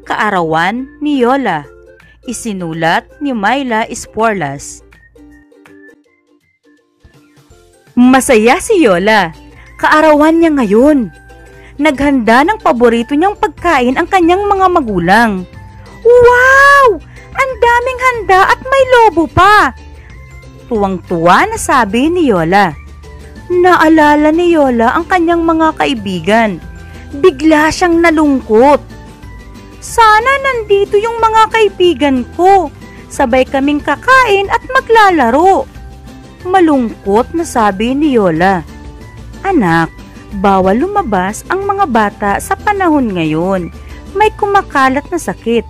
Kaarawan ni Yola. Isinulat ni Myla Esporlas. Masaya si Yola. Kaarawan niya ngayon. Naghanda ng paborito niyang pagkain ang kanyang mga magulang. Wow! Ang daming handa at may lobo pa! Tuwang-tuwa na sabi ni Yola. Naalala ni Yola ang kanyang mga kaibigan. Bigla siyang nalungkot. Sana nandito yung mga kaibigan ko. Sabay kaming kakain at maglalaro. Malungkot na sabi ni Yola. Anak, bawal lumabas ang mga bata sa panahon ngayon. May kumakalat na sakit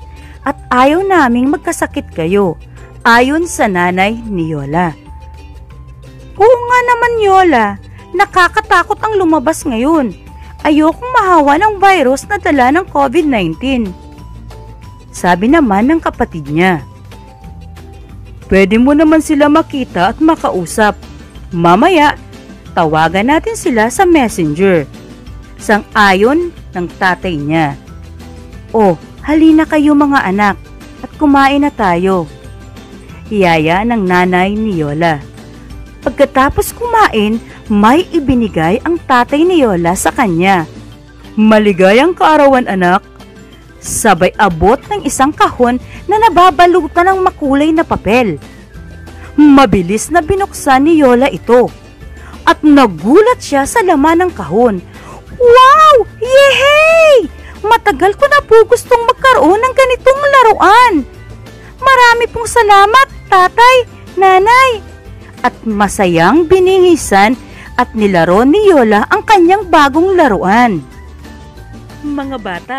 at ayaw naming magkasakit kayo, ayon sa nanay ni Yola. Oo nga naman Yola, nakakatakot ang lumabas ngayon. Ayokong mahawa ng virus na dala ng COVID-19. Sabi naman ng kapatid niya. Pwede mo naman sila makita at makausap. Mamaya, tawagan natin sila sa messenger. Sang-ayon ng tatay niya. Oh, halina kayo mga anak at kumain na tayo. Iyaya ng nanay ni Yola. Pagkatapos kumain, may ibinigay ang tatay ni Yola sa kanya. Maligayang kaarawan anak. Sabay abot ng isang kahon na nababalutan ng makulay na papel. Mabilis na binuksan ni Yola ito. At nagulat siya sa laman ng kahon. Wow! Yehey! Matagal ko na po gustong magkaroon ng ganitong laruan. Marami pong salamat, tatay, nanay. At masayang biningisan at nilaro ni Yola ang kanyang bagong laruan. Mga bata,